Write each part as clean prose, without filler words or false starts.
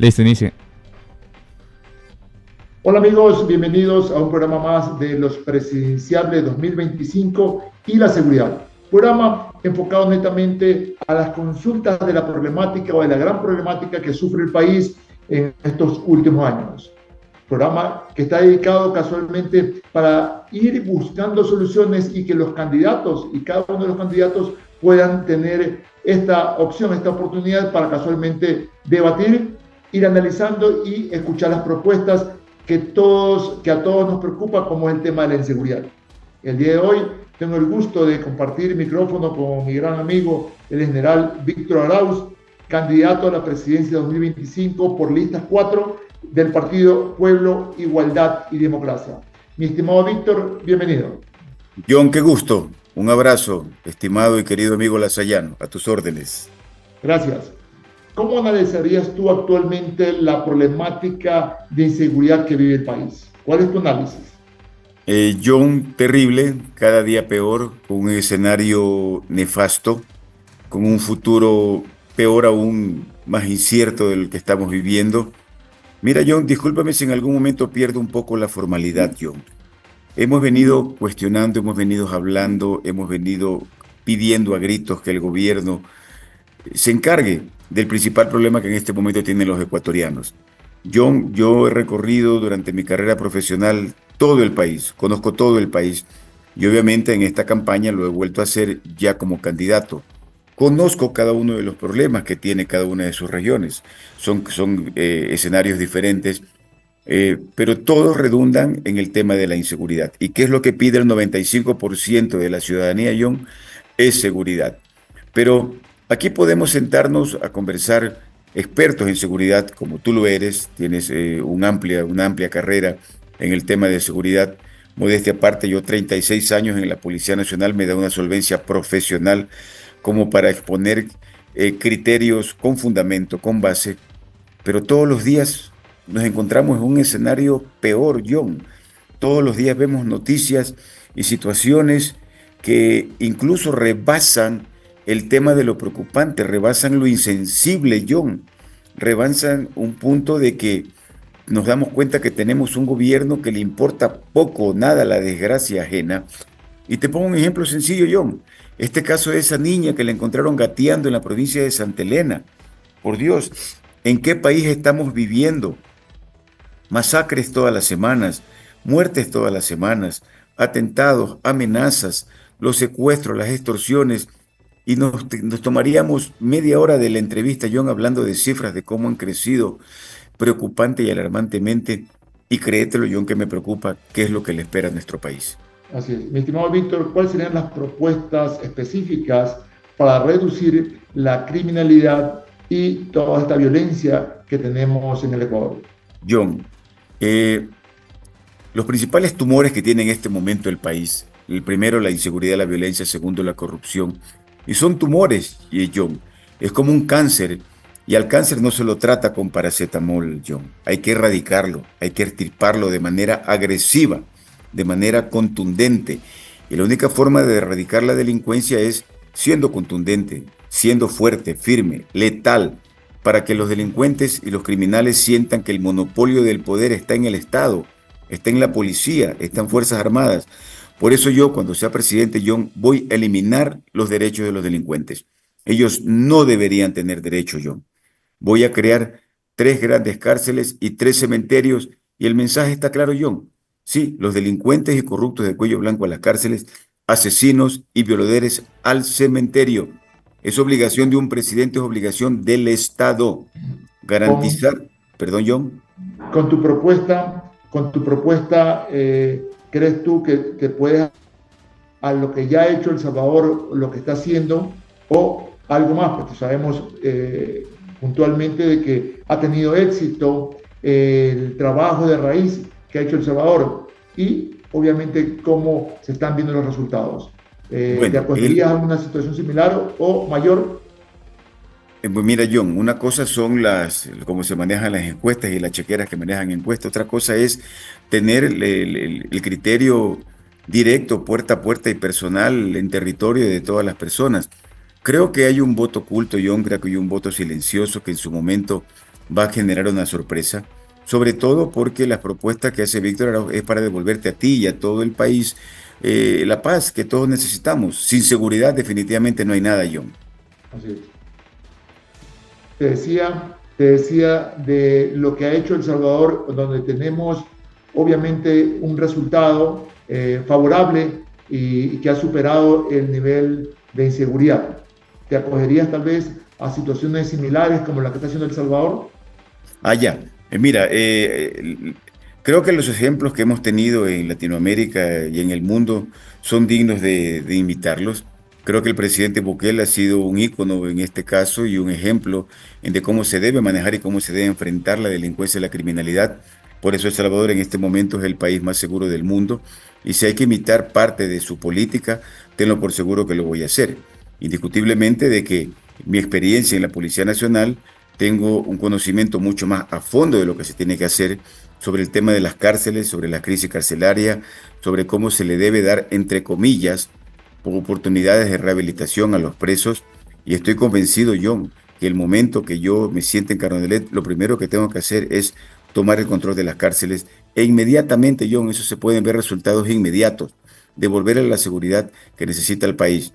Listo, inicie. Hola amigos, bienvenidos a un programa más de los presidenciables 2025 y la seguridad. Programa enfocado netamente a las consultas de la problemática o de la gran problemática que sufre el país en estos últimos años. Programa que está dedicado casualmente para ir buscando soluciones y que los candidatos y cada uno de los candidatos puedan tener esta opción, esta oportunidad para casualmente debatir, ir analizando y escuchar las propuestas que a todos nos preocupa, como es el tema de la inseguridad. El día de hoy tengo el gusto de compartir micrófono con mi gran amigo, el general Víctor Arauz, candidato a la presidencia 2025 por listas 4 del partido Pueblo, Igualdad y Democracia. Mi estimado Víctor, bienvenido. John, qué gusto. Un abrazo, estimado y querido amigo Lasayano, a tus órdenes. Gracias. ¿Cómo analizarías tú actualmente la problemática de inseguridad que vive el país? ¿Cuál es tu análisis? John, terrible, cada día peor, con un escenario nefasto, con un futuro peor aún, más incierto del que estamos viviendo. Mira, John, discúlpame si en algún momento pierdo un poco la formalidad, John. Hemos venido cuestionando, hemos venido hablando, hemos venido pidiendo a gritos que el gobierno se encargue del principal problema que en este momento tienen los ecuatorianos. Yo he recorrido durante mi carrera profesional todo el país, conozco todo el país y obviamente en esta campaña lo he vuelto a hacer ya como candidato. Conozco cada uno de los problemas que tiene cada una de sus regiones. Son escenarios diferentes, pero todos redundan en el tema de la inseguridad. ¿Y qué es lo que pide el 95% de la ciudadanía, John? Es seguridad. Pero aquí podemos sentarnos a conversar, expertos en seguridad, como tú lo eres, tienes una amplia carrera en el tema de seguridad. Modestia aparte, yo 36 años en la Policía Nacional me da una solvencia profesional como para exponer criterios con fundamento, con base, pero todos los días nos encontramos en un escenario peor, John. Todos los días vemos noticias y situaciones que incluso rebasan el tema de lo preocupante, rebasan lo insensible, John. Rebasan un punto de que nos damos cuenta que tenemos un gobierno que le importa poco o nada la desgracia ajena. Y te pongo un ejemplo sencillo, John. Este caso de esa niña que la encontraron gateando en la provincia de Santa Elena. Por Dios, ¿en qué país estamos viviendo? Masacres todas las semanas, muertes todas las semanas, atentados, amenazas, los secuestros, las extorsiones. Y nos tomaríamos media hora de la entrevista, John, hablando de cifras, de cómo han crecido preocupante y alarmantemente. Y créetelo, John, que me preocupa qué es lo que le espera a nuestro país. Así es. Mi estimado Víctor, ¿cuáles serían las propuestas específicas para reducir la criminalidad y toda esta violencia que tenemos en el Ecuador? John, eh, los principales tumores que tiene en este momento el país, el primero la inseguridad, la violencia, el segundo la corrupción, y son tumores, John, es como un cáncer, y al cáncer no se lo trata con paracetamol, John, hay que erradicarlo, hay que extirparlo de manera agresiva, de manera contundente, y la única forma de erradicar la delincuencia es siendo contundente, siendo fuerte, firme, letal, para que los delincuentes y los criminales sientan que el monopolio del poder está en el Estado, está en la policía, está en Fuerzas Armadas. Por eso yo, cuando sea presidente, John, voy a eliminar los derechos de los delincuentes. Ellos no deberían tener derecho, John. Voy a crear 3 grandes cárceles y 3 cementerios y el mensaje está claro, John. Sí, los delincuentes y corruptos de cuello blanco a las cárceles, asesinos y violadores al cementerio. Es obligación de un presidente, es obligación del Estado. Con, Garantizar, perdón, John. ¿Crees tú que puedes a lo que ya ha hecho El Salvador, lo que está haciendo, o algo más? Porque sabemos puntualmente de que ha tenido éxito el trabajo de raíz que ha hecho El Salvador y obviamente cómo se están viendo los resultados. ¿Te Bueno, acogerías a una situación similar o mayor? pues mira, John, una cosa son cómo se manejan las encuestas y las chequeras que manejan encuestas. Otra cosa es tener el criterio directo, puerta a puerta y personal en territorio de todas las personas. Creo que hay un voto oculto, John, creo que hay un voto silencioso que en su momento va a generar una sorpresa, sobre todo porque la propuesta que hace Víctor Arauz es para devolverte a ti y a todo el país la paz que todos necesitamos. Sin seguridad definitivamente no hay nada, John. Así es. Te decía de lo que ha hecho El Salvador, donde tenemos obviamente un resultado favorable y que ha superado el nivel de inseguridad. ¿Te acogerías tal vez a situaciones similares como la que está haciendo El Salvador? Ah, ya. Mira, creo que los ejemplos que hemos tenido en Latinoamérica y en el mundo son dignos de imitarlos. Creo que el presidente Bukele ha sido un ícono en este caso y un ejemplo de cómo se debe manejar y cómo se debe enfrentar la delincuencia y la criminalidad. Por eso El Salvador en este momento es el país más seguro del mundo. Y si hay que imitar parte de su política, tenlo por seguro que lo voy a hacer. Indiscutiblemente de que mi experiencia en la Policía Nacional tengo un conocimiento mucho más a fondo de lo que se tiene que hacer sobre el tema de las cárceles, sobre la crisis carcelaria, sobre cómo se le debe dar, entre comillas, oportunidades de rehabilitación a los presos. Y estoy convencido, John, que el momento que yo me siente en Carondelet, lo primero que tengo que hacer es tomar el control de las cárceles e inmediatamente, John, eso se pueden ver resultados inmediatos, devolverle la seguridad que necesita el país.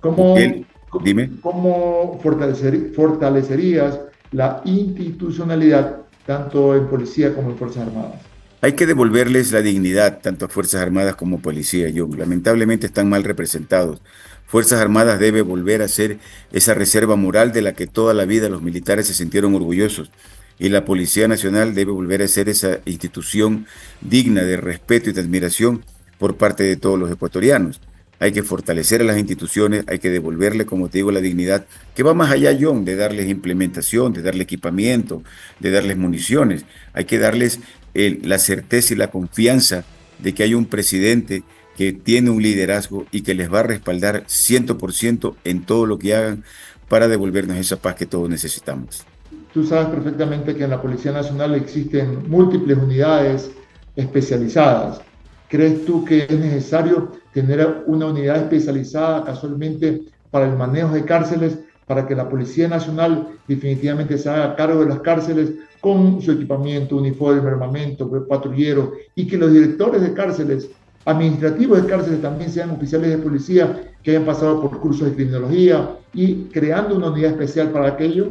Bukele, ¿Cómo, dime. cómo fortalecerías la institucionalidad tanto en policía como en Fuerzas Armadas? Hay que devolverles la dignidad tanto a Fuerzas Armadas como Policía, John. Lamentablemente están mal representados. Fuerzas Armadas debe volver a ser esa reserva moral de la que toda la vida los militares se sintieron orgullosos. Y la Policía Nacional debe volver a ser esa institución digna de respeto y de admiración por parte de todos los ecuatorianos. Hay que fortalecer a las instituciones, hay que devolverle, como te digo, la dignidad, que va más allá, John, de darles implementación, de darles equipamiento, de darles municiones. Hay que darles la certeza y la confianza de que hay un presidente que tiene un liderazgo y que les va a respaldar 100% en todo lo que hagan para devolvernos esa paz que todos necesitamos. Tú sabes perfectamente que en la Policía Nacional existen múltiples unidades especializadas. ¿Crees tú que es necesario tener una unidad especializada casualmente para el manejo de cárceles, para que la Policía Nacional definitivamente se haga cargo de las cárceles con su equipamiento, uniforme, armamento, patrullero, y que los directores de cárceles, administrativos de cárceles también sean oficiales de policía que hayan pasado por cursos de criminología y creando una unidad especial para aquello?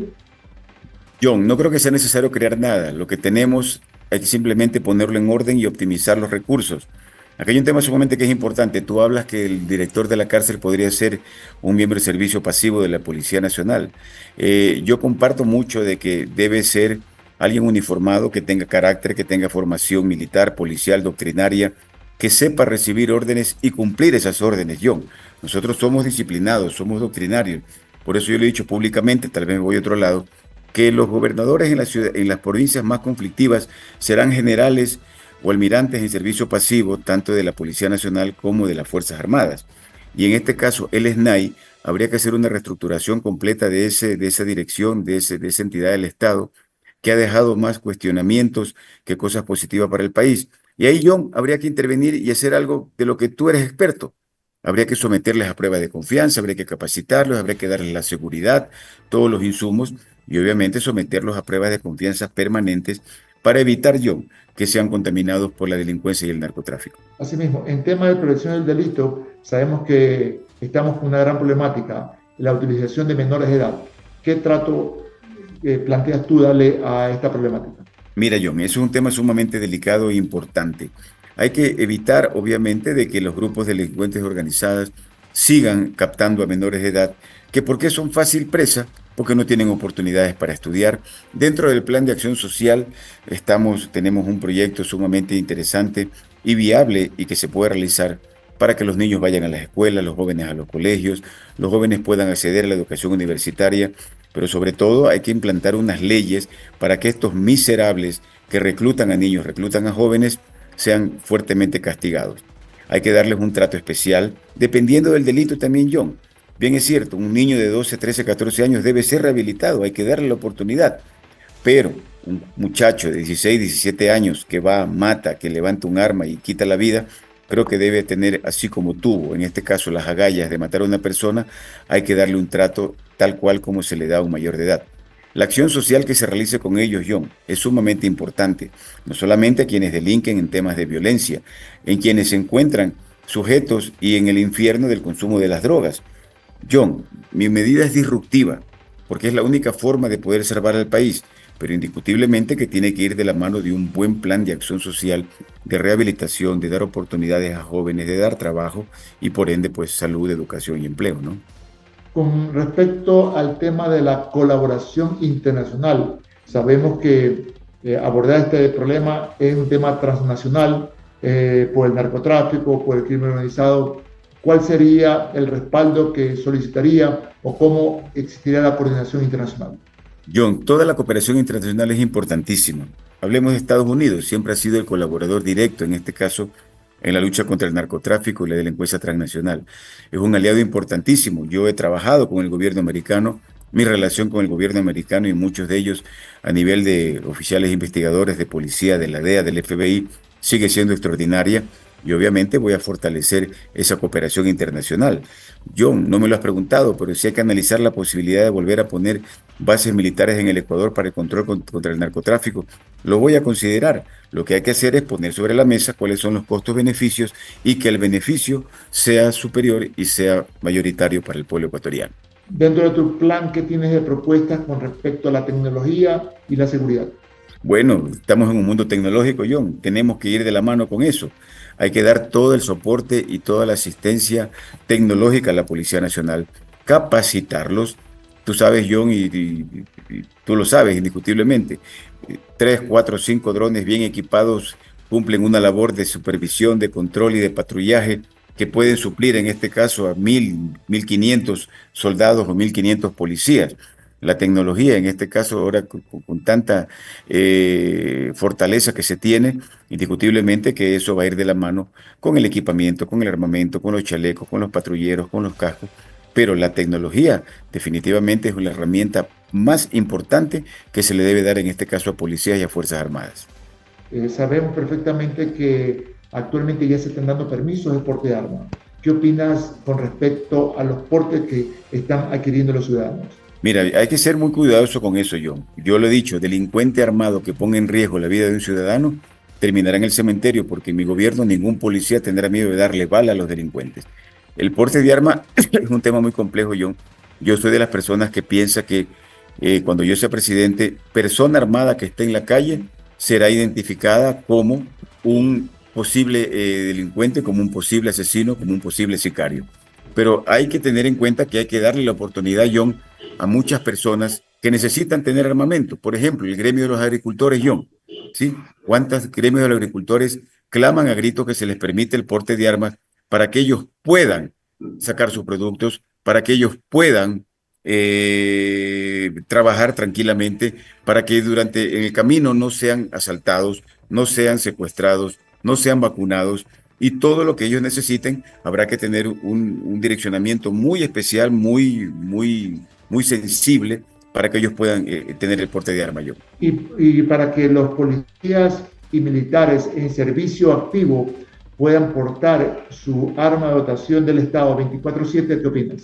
John, no creo que sea necesario crear nada. Lo que tenemos hay que simplemente ponerlo en orden y optimizar los recursos. Aquí hay un tema sumamente que es importante. Tú hablas que el director de la cárcel podría ser un miembro de servicio pasivo de la Policía Nacional. Yo comparto mucho de que debe ser alguien uniformado, que tenga carácter, que tenga formación militar, policial, doctrinaria, que sepa recibir órdenes y cumplir esas órdenes, John. Nosotros somos disciplinados, somos doctrinarios. Por eso yo le he dicho públicamente, tal vez me voy a otro lado, que los gobernadores en la ciudad, en las provincias más conflictivas serán generales o almirantes en servicio pasivo, tanto de la Policía Nacional como de las Fuerzas Armadas. Y en este caso, el SNAI, habría que hacer una reestructuración completa de esa dirección, de esa entidad del Estado, que ha dejado más cuestionamientos que cosas positivas para el país. Y ahí, John, habría que intervenir y hacer algo de lo que tú eres experto. Habría que someterles a prueba de confianza, habría que capacitarlos, habría que darles la seguridad, todos los insumos y obviamente someterlos a pruebas de confianza permanentes para evitar, John, que sean contaminados por la delincuencia y el narcotráfico. Asimismo, en tema de prevención del delito, sabemos que estamos con una gran problemática, la utilización de menores de edad. ¿Qué trato planteas tú darle a esta problemática? Mira, John, eso es un tema sumamente delicado e importante. Hay que evitar, obviamente, de que los grupos delincuentes organizados sigan captando a menores de edad, que ¿por qué son fácil presa? Porque no tienen oportunidades para estudiar. Dentro del plan de acción social tenemos un proyecto sumamente interesante y viable y que se puede realizar para que los niños vayan a las escuelas, los jóvenes a los colegios, los jóvenes puedan acceder a la educación universitaria, pero sobre todo hay que implantar unas leyes para que estos miserables que reclutan a niños, reclutan a jóvenes, sean fuertemente castigados. Hay que darles un trato especial, dependiendo del delito también, John. Bien es cierto, un niño de 12, 13, 14 años debe ser rehabilitado, hay que darle la oportunidad, pero un muchacho de 16, 17 años que va, mata, que levanta un arma y quita la vida, creo que debe tener, así como tuvo, en este caso, las agallas de matar a una persona, hay que darle un trato tal cual como se le da a un mayor de edad. La acción social que se realice con ellos, John, es sumamente importante, no solamente a quienes delinquen en temas de violencia, en quienes se encuentran sujetos y en el infierno del consumo de las drogas. John, mi medida es disruptiva, porque es la única forma de poder salvar al país, pero indiscutiblemente que tiene que ir de la mano de un buen plan de acción social, de rehabilitación, de dar oportunidades a jóvenes, de dar trabajo y por ende, pues salud, educación y empleo, ¿no? Con respecto al tema de la colaboración internacional, sabemos que abordar este problema es un tema transnacional por el narcotráfico, por el crimen organizado. ¿Cuál sería el respaldo que solicitaría o cómo existiría la coordinación internacional? John, toda la cooperación internacional es importantísima. Hablemos de Estados Unidos, siempre ha sido el colaborador directo, en este caso, en la lucha contra el narcotráfico y la delincuencia transnacional. Es un aliado importantísimo. Yo he trabajado con el gobierno americano, mi relación con el gobierno americano y muchos de ellos a nivel de oficiales investigadores de policía, de la DEA, del FBI, sigue siendo extraordinaria y obviamente voy a fortalecer esa cooperación internacional. John, no me lo has preguntado, pero sí hay que analizar la posibilidad de volver a poner bases militares en el Ecuador para el control contra el narcotráfico. Lo voy a considerar. Lo que hay que hacer es poner sobre la mesa cuáles son los costos-beneficios y que el beneficio sea superior y sea mayoritario para el pueblo ecuatoriano. Dentro de tu plan, ¿qué tienes de propuestas con respecto a la tecnología y la seguridad? Bueno, estamos en un mundo tecnológico, John. Tenemos que ir de la mano con eso. Hay que dar todo el soporte y toda la asistencia tecnológica a la Policía Nacional, capacitarlos. Tú sabes, John, y tú lo sabes indiscutiblemente. 3, 4, 5 drones bien equipados cumplen una labor de supervisión, de control y de patrullaje que pueden suplir en este caso a 1.000, 1.500 soldados o 1.500 policías. La tecnología, en este caso ahora con tanta fortaleza que se tiene, indiscutiblemente que eso va a ir de la mano con el equipamiento, con el armamento, con los chalecos, con los patrulleros, con los cascos, pero la tecnología definitivamente es la herramienta más importante que se le debe dar en este caso a policías y a Fuerzas Armadas. Sabemos perfectamente que actualmente ya se están dando permisos de porte de armas. ¿Qué opinas con respecto a los portes que están adquiriendo los ciudadanos? Mira, hay que ser muy cuidadoso con eso, John. Yo lo he dicho, delincuente armado que ponga en riesgo la vida de un ciudadano terminará en el cementerio porque en mi gobierno ningún policía tendrá miedo de darle bala a los delincuentes. El porte de arma es un tema muy complejo, John. Yo soy de las personas que piensa que cuando yo sea presidente, persona armada que esté en la calle será identificada como un posible delincuente, como un posible asesino, como un posible sicario. Pero hay que tener en cuenta que hay que darle la oportunidad, John, a muchas personas que necesitan tener armamento. Por ejemplo, el gremio de los agricultores, John. ¿Sí? ¿Cuántos gremios de los agricultores claman a gritos que se les permite el porte de armas para que ellos puedan sacar sus productos, para que ellos puedan trabajar tranquilamente, para que durante en el camino no sean asaltados, no sean secuestrados, no sean vacunados? Y todo lo que ellos necesiten, habrá que tener un direccionamiento muy especial, muy sensible para que ellos puedan tener el porte de arma. Yo. Y para que los policías y militares en servicio activo puedan portar su arma de dotación del Estado 24/7, ¿qué opinas?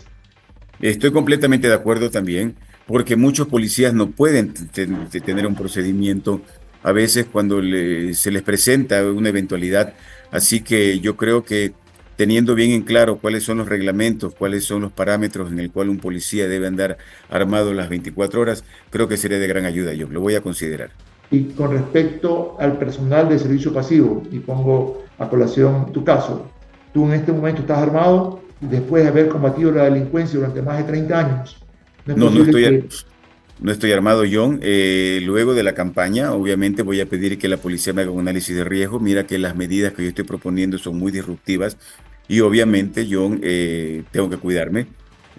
Estoy completamente de acuerdo también, porque muchos policías no pueden tener un procedimiento a veces cuando se les presenta una eventualidad. Así que yo creo que teniendo bien en claro cuáles son los reglamentos, cuáles son los parámetros en el cual un policía debe andar armado las 24 horas, creo que sería de gran ayuda. Yo lo voy a considerar. Y con respecto al personal de servicio pasivo, y pongo a colación tu caso, tú en este momento estás armado después de haber combatido la delincuencia durante más de 30 años. No es No, no posible estoy, que... no estoy armado, John. Luego de la campaña, obviamente voy a pedir que la policía me haga un análisis de riesgo. Mira que las medidas que yo estoy proponiendo son muy disruptivas y obviamente, John, tengo que cuidarme.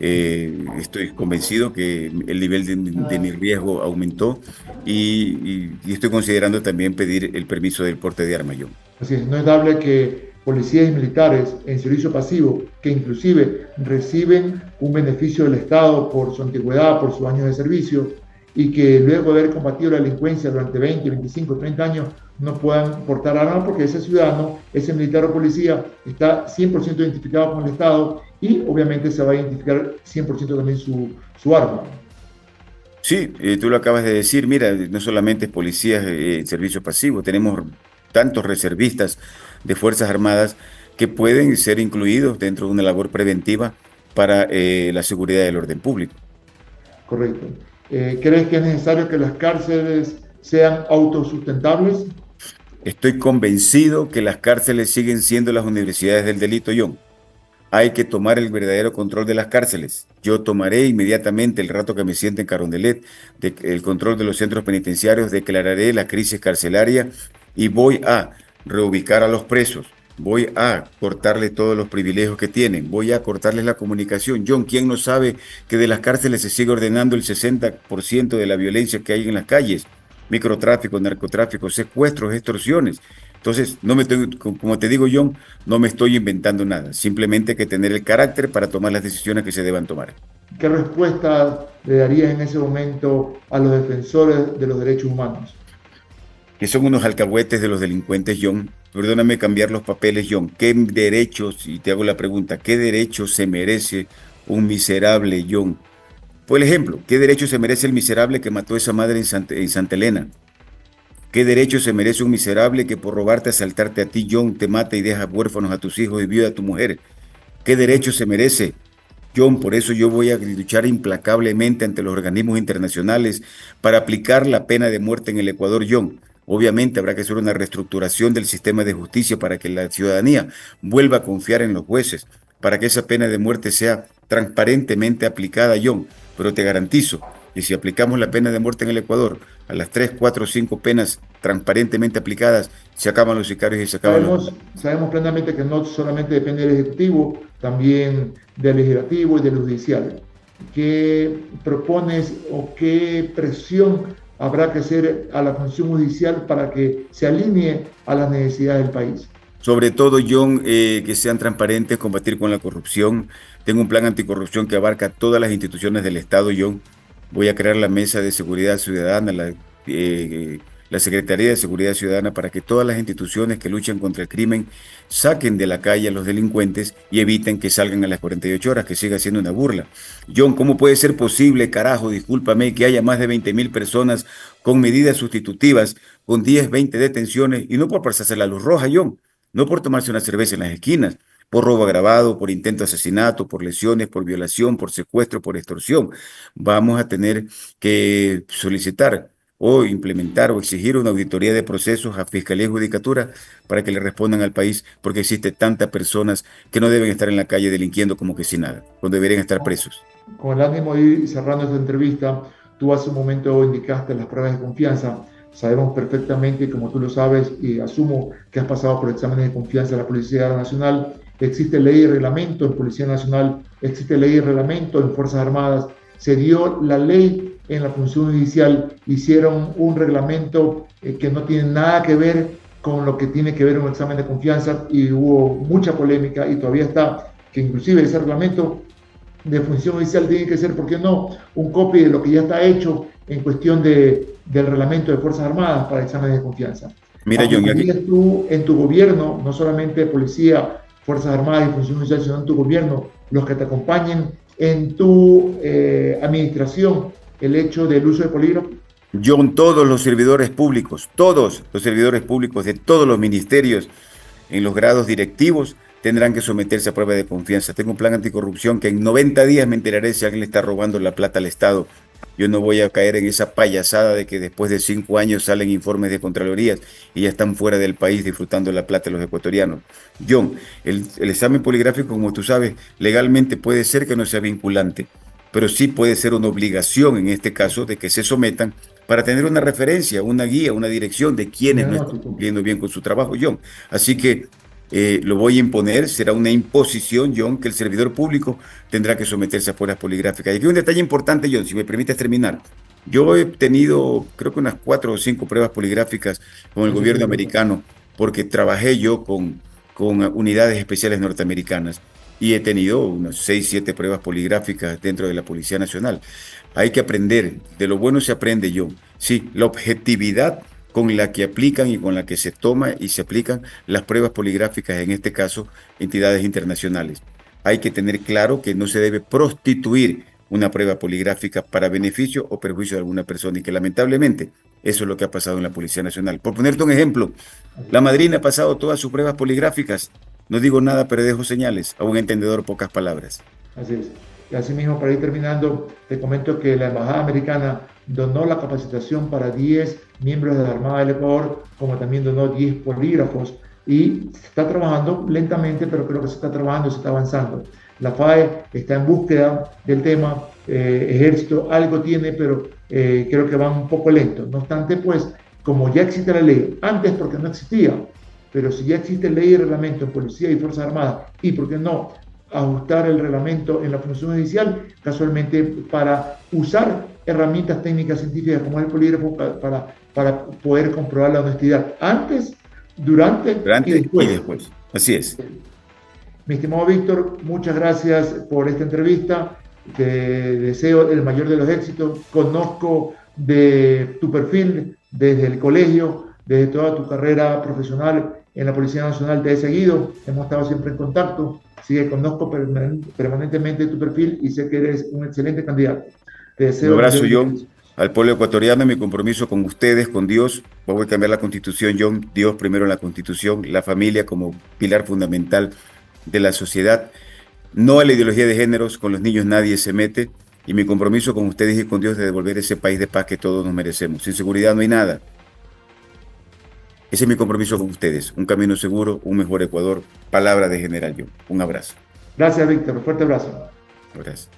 Estoy convencido que el nivel de mi riesgo aumentó y estoy considerando también pedir el permiso del porte de arma, John. Así es, no es dable que policías y militares en servicio pasivo, que inclusive reciben un beneficio del Estado por su antigüedad, por sus años de servicio, y que luego de haber combatido la delincuencia durante 20, 25, 30 años, no puedan portar armas porque ese ciudadano, ese militar o policía, está 100% identificado con el Estado y obviamente se va a identificar 100% también su arma. Sí, tú lo acabas de decir, mira, no solamente policías en servicio pasivo, tenemos tantos reservistas de Fuerzas Armadas que pueden ser incluidos dentro de una labor preventiva para la seguridad del orden público. Correcto. ¿Crees que es necesario que las cárceles sean autosustentables? Estoy convencido que las cárceles siguen siendo las universidades del delito, John. Hay que tomar el verdadero control de las cárceles. Yo tomaré inmediatamente, el rato que me siente en Carondelet, el control de los centros penitenciarios, declararé la crisis carcelaria y voy a reubicar a los presos. Voy a cortarle todos los privilegios que tienen. Voy a cortarles la comunicación. John, ¿quién no sabe que de las cárceles se sigue ordenando el 60% de la violencia que hay en las calles? Microtráfico, narcotráfico, secuestros, extorsiones. Entonces, no me estoy, como te digo, John, no me estoy inventando nada. Simplemente hay que tener el carácter para tomar las decisiones que se deban tomar. ¿Qué respuesta le darías en ese momento a los defensores de los derechos humanos? Que son unos alcahuetes de los delincuentes, John. Perdóname cambiar los papeles, John. ¿Qué derechos, y te hago la pregunta, qué derechos se merece un miserable, John? Por ejemplo, ¿qué derecho se merece el miserable que mató a esa madre en Santa Elena? ¿Qué derecho se merece un miserable que por robarte, asaltarte a ti, John, te mata y deja huérfanos a tus hijos y viuda a tu mujer? ¿Qué derecho se merece, John? Por eso yo voy a luchar implacablemente ante los organismos internacionales para aplicar la pena de muerte en el Ecuador, John. Obviamente habrá que hacer una reestructuración del sistema de justicia para que la ciudadanía vuelva a confiar en los jueces, para que esa pena de muerte sea transparentemente aplicada, John. Pero te garantizo que si aplicamos la pena de muerte en el Ecuador, a las 3, 4, 5 penas transparentemente aplicadas, se acaban los sicarios y se acaban los... Sabemos plenamente que no solamente depende del Ejecutivo, también del Legislativo y del Judicial. ¿Qué propones o qué presión habrá que hacer a la función judicial para que se alinee a las necesidades del país? Sobre todo, John, que sean transparentes, combatir con la corrupción. Tengo un plan anticorrupción que abarca todas las instituciones del Estado, John. Voy a crear la Mesa de Seguridad Ciudadana, la Secretaría de Seguridad Ciudadana, para que todas las instituciones que luchan contra el crimen saquen de la calle a los delincuentes y eviten que salgan a las 48 horas, que siga siendo una burla. John, ¿cómo puede ser posible, carajo, discúlpame, que haya más de 20.000 personas con medidas sustitutivas, con 10, 20 detenciones, y no por pasarse la luz roja, John? No por tomarse una cerveza en las esquinas, por robo agravado, por intento de asesinato, por lesiones, por violación, por secuestro, por extorsión. Vamos a tener que solicitar o implementar o exigir una auditoría de procesos a Fiscalía y Judicatura para que le respondan al país, porque existe tantas personas que no deben estar en la calle delinquiendo como que sin nada, cuando deberían estar presos. Con el ánimo de ir cerrando esta entrevista, tú hace un momento indicaste las pruebas de confianza. Sabemos perfectamente, como tú lo sabes, y asumo que has pasado por exámenes de confianza de la Policía Nacional. Existe ley y reglamento en Policía Nacional, existe ley y reglamento en Fuerzas Armadas. Se dio la ley en la función judicial, hicieron un reglamento que no tiene nada que ver con lo que tiene que ver un examen de confianza y hubo mucha polémica y todavía está, que inclusive ese reglamento de función judicial tiene que ser, ¿por qué no?, un copy de lo que ya está hecho en cuestión del reglamento de Fuerzas Armadas para exámenes de confianza. Mira, John, ¿Aplicarías tú en tu gobierno, no solamente policía, Fuerzas Armadas y función judicial, sino en tu gobierno, los que te acompañen en tu administración, el hecho del uso de polígrafo? John, todos los servidores públicos, todos los servidores públicos de todos los ministerios en los grados directivos tendrán que someterse a prueba de confianza. Tengo un plan anticorrupción que en 90 días me enteraré si alguien le está robando la plata al Estado. Yo no voy a caer en esa payasada de que después de 5 años salen informes de Contralorías y ya están fuera del país disfrutando la plata de los ecuatorianos. John, el examen poligráfico, como tú sabes, legalmente puede ser que no sea vinculante, pero sí puede ser una obligación en este caso de que se sometan para tener una referencia, una guía, una dirección de quienes no están cumpliendo bien con su trabajo, John. Así que lo voy a imponer, será una imposición, John, que el servidor público tendrá que someterse a pruebas poligráficas. Y aquí hay un detalle importante, John, si me permites terminar. Yo he tenido, creo que unas 4 o 5 pruebas poligráficas con el gobierno americano, porque trabajé yo con unidades especiales norteamericanas y he tenido unas 6, 7 pruebas poligráficas dentro de la Policía Nacional. Hay que aprender, de lo bueno se aprende, John. Sí, la objetividad con la que aplican y con la que se toma y se aplican las pruebas poligráficas, en este caso, entidades internacionales. Hay que tener claro que no se debe prostituir una prueba poligráfica para beneficio o perjuicio de alguna persona, y que lamentablemente eso es lo que ha pasado en la Policía Nacional. Por ponerte un ejemplo, la madrina ha pasado todas sus pruebas poligráficas. No digo nada, pero dejo señales. A un entendedor, pocas palabras. Así es. Y asimismo, para ir terminando, te comento que la Embajada Americana donó la capacitación para 10 miembros de la Armada del Ecuador, como también donó 10 polígrafos, y se está trabajando lentamente, pero creo que se está trabajando, se está avanzando. La FAE está en búsqueda del tema, Ejército algo tiene, pero creo que van un poco lento. No obstante, pues, como ya existe la ley, antes porque no existía, pero si ya existe ley y reglamento en Policía y Fuerzas Armadas, y por qué no ajustar el reglamento en la función judicial, casualmente para usar herramientas técnicas científicas como el polígrafo para poder comprobar la honestidad antes, durante y Y después. después. Así es. Mi estimado Víctor, muchas gracias por esta entrevista. Te deseo el mayor de los éxitos. Conozco de tu perfil desde el colegio, desde toda tu carrera profesional en la Policía Nacional. Te he seguido, hemos estado siempre en contacto. Así que conozco permanentemente tu perfil y sé que eres un excelente candidato. Te Un deseo el abrazo, mayor de los John. éxitos. Al pueblo ecuatoriano, mi compromiso con ustedes, con Dios. Voy a cambiar la Constitución, John. Dios primero en la Constitución, la familia como pilar fundamental de la sociedad. No a la ideología de géneros, con los niños nadie se mete. Y mi compromiso con ustedes y con Dios de devolver ese país de paz que todos nos merecemos. Sin seguridad no hay nada. Ese es mi compromiso con ustedes. Un camino seguro, un mejor Ecuador. Palabra de General John. Un abrazo. Gracias, Víctor. Fuerte abrazo. Gracias.